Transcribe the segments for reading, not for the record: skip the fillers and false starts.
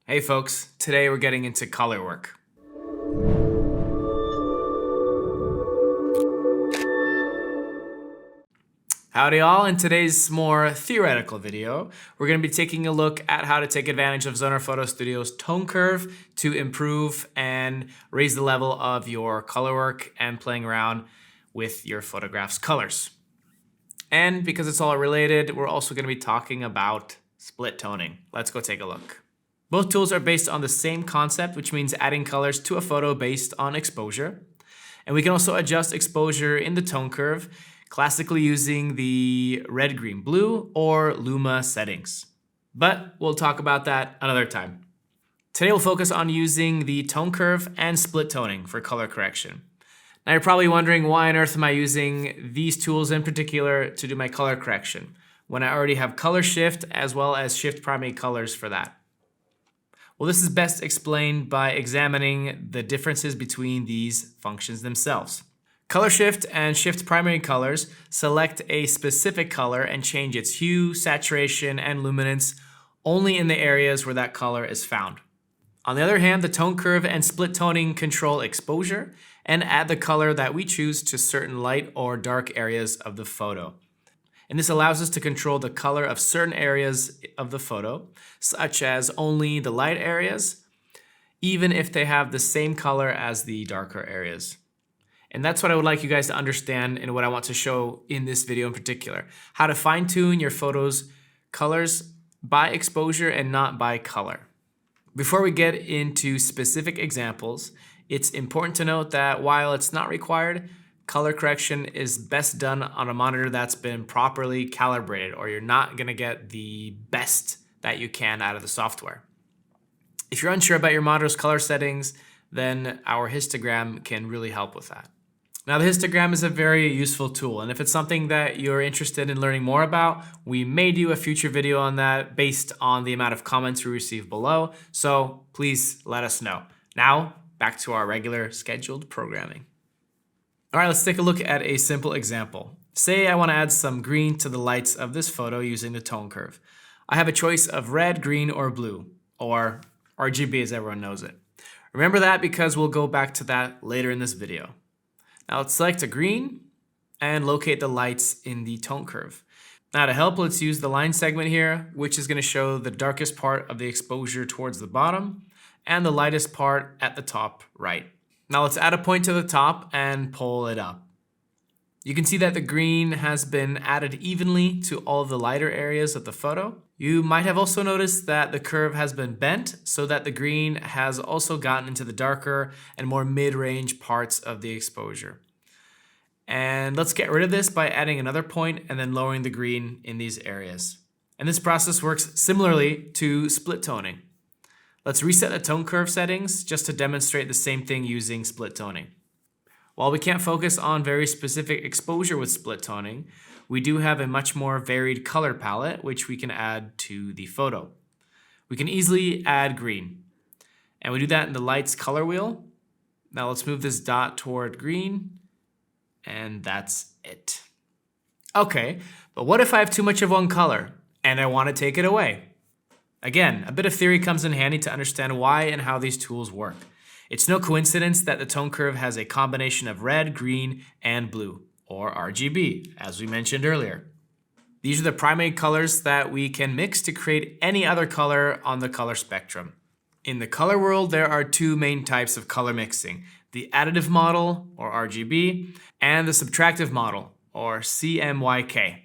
Hey folks, today we're getting into color work. Howdy all, in today's more theoretical video, we're going to be taking a look at how to take advantage of Zoner Photo Studio's tone curve to improve and raise the level of your color work and playing around with your photograph's colors. And because it's all related, we're also going to be talking about split toning. Let's go take a look. Both tools are based on the same concept, which means adding colors to a photo based on exposure. And we can also adjust exposure in the tone curve, classically using the red, green, blue or Luma settings. But we'll talk about that another time. Today we'll focus on using the tone curve and split toning for color correction. Now you're probably wondering, why on earth am I using these tools in particular to do my color correction when I already have color shift as well as shift primary colors for that? Well, this is best explained by examining the differences between these functions themselves. Color shift and shift primary colors select a specific color and change its hue, saturation, and luminance only in the areas where that color is found. On the other hand, the tone curve and split toning control exposure and add the color that we choose to certain light or dark areas of the photo. And this allows us to control the color of certain areas of the photo, such as only the light areas, even if they have the same color as the darker areas. And that's what I would like you guys to understand and what I want to show in this video in particular. How to fine-tune your photos' colors by exposure and not by color. Before we get into specific examples, it's important to note that while it's not required, color correction is best done on a monitor that's been properly calibrated, or you're not going to get the best that you can out of the software. If you're unsure about your monitor's color settings, then our histogram can really help with that. Now, the histogram is a very useful tool, and if it's something that you're interested in learning more about, we may do a future video on that based on the amount of comments we receive below, so please let us know. Now, back to our regular scheduled programming. All right, let's take a look at a simple example. Say I want to add some green to the lights of this photo using the tone curve. I have a choice of red, green, or blue, or RGB as everyone knows it. Remember that because we'll go back to that later in this video. Now let's select a green and locate the lights in the tone curve. Now to help, let's use the line segment here, which is going to show the darkest part of the exposure towards the bottom and the lightest part at the top right. Now let's add a point to the top and pull it up. You can see that the green has been added evenly to all of the lighter areas of the photo. You might have also noticed that the curve has been bent so that the green has also gotten into the darker and more mid-range parts of the exposure. And let's get rid of this by adding another point and then lowering the green in these areas. And this process works similarly to split toning. Let's reset the tone curve settings just to demonstrate the same thing using split toning. While we can't focus on very specific exposure with split toning, we do have a much more varied color palette which we can add to the photo. We can easily add green, and we do that in the lights color wheel. Now let's move this dot toward green, and that's it. Okay, but what if I have too much of one color and I want to take it away? Again, a bit of theory comes in handy to understand why and how these tools work. It's no coincidence that the tone curve has a combination of red, green, and blue, or RGB, as we mentioned earlier. These are the primary colors that we can mix to create any other color on the color spectrum. In the color world, there are two main types of color mixing: the additive model, or RGB, and the subtractive model, or CMYK.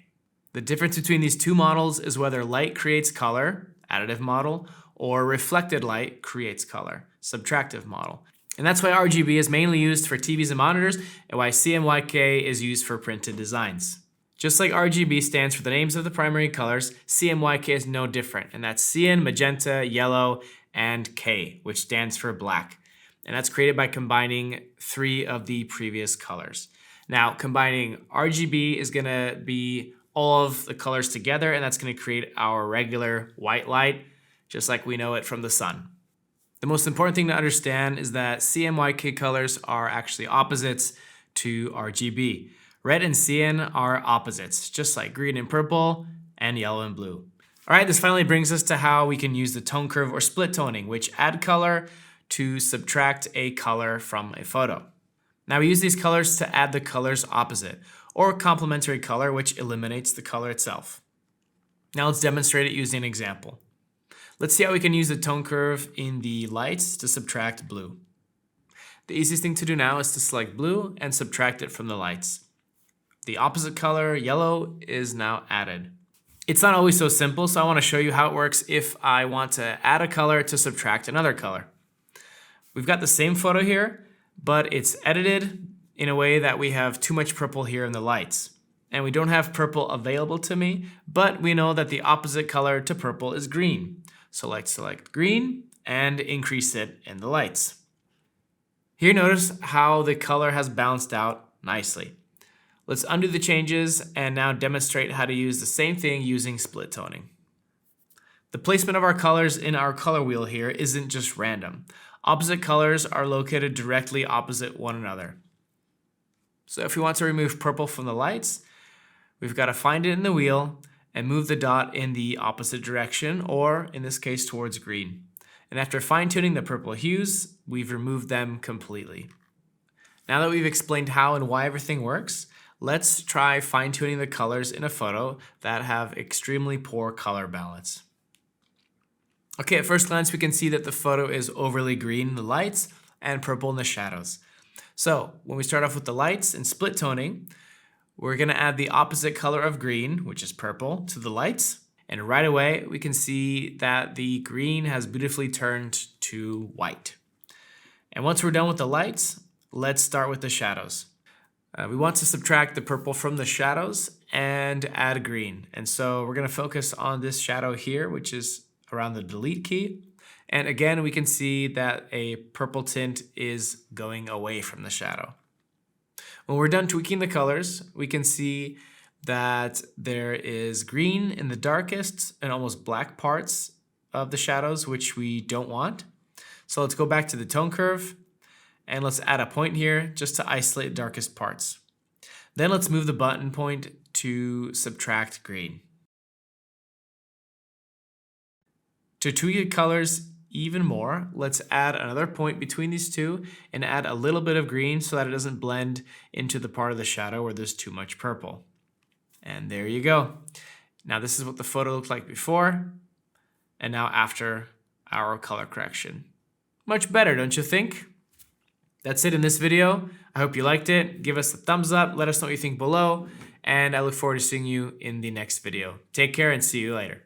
The difference between these two models is whether light creates color, additive model, or reflected light creates color, subtractive model. And that's why RGB is mainly used for TVs and monitors, and why CMYK is used for printed designs. Just like RGB stands for the names of the primary colors, CMYK is no different, and that's cyan, magenta, yellow, and K, which stands for black. And that's created by combining three of the previous colors. Now, combining RGB is gonna be all of the colors together, and that's going to create our regular white light, just like we know it from the sun. The most important thing to understand is that CMYK colors are actually opposites to RGB. Red and cyan are opposites, just like green and purple and yellow and blue. All right, this finally brings us to how we can use the tone curve or split toning, which add color to subtract a color from a photo. Now we use these colors to add the color's opposite, or complementary color, which eliminates the color itself. Now let's demonstrate it using an example. Let's see how we can use the tone curve in the lights to subtract blue. The easiest thing to do now is to select blue and subtract it from the lights. The opposite color, yellow, is now added. It's not always so simple, so I want to show you how it works if I want to add a color to subtract another color. We've got the same photo here, but it's edited in a way that we have too much purple here in the lights. And we don't have purple available to me, but we know that the opposite color to purple is green. So let's select green and increase it in the lights. Here notice how the color has balanced out nicely. Let's undo the changes and now demonstrate how to use the same thing using split toning. The placement of our colors in our color wheel here isn't just random. Opposite colors are located directly opposite one another. So if we want to remove purple from the lights, we've got to find it in the wheel and move the dot in the opposite direction, or in this case towards green. And after fine-tuning the purple hues, we've removed them completely. Now that we've explained how and why everything works, let's try fine-tuning the colors in a photo that have extremely poor color balance. Okay, at first glance, we can see that the photo is overly green in the lights and purple in the shadows. So when we start off with the lights and split toning, we're going to add the opposite color of green, which is purple, to the lights. And right away, we can see that the green has beautifully turned to white. And once we're done with the lights, let's start with the shadows. We want to subtract the purple from the shadows and add green. And so we're going to focus on this shadow here, which is around the delete key. And again, we can see that a purple tint is going away from the shadow. When we're done tweaking the colors, we can see that there is green in the darkest and almost black parts of the shadows, which we don't want. So let's go back to the tone curve and let's add a point here just to isolate darkest parts. Then let's move the button point to subtract green. To tweak the colors even more, let's add another point between these two and add a little bit of green so that it doesn't blend into the part of the shadow where there's too much purple. And there you go. Now this is what the photo looked like before and now after our color correction. Much better, don't you think? That's it in this video. I hope you liked it. Give us a thumbs up, let us know what you think below, and I look forward to seeing you in the next video. Take care and see you later.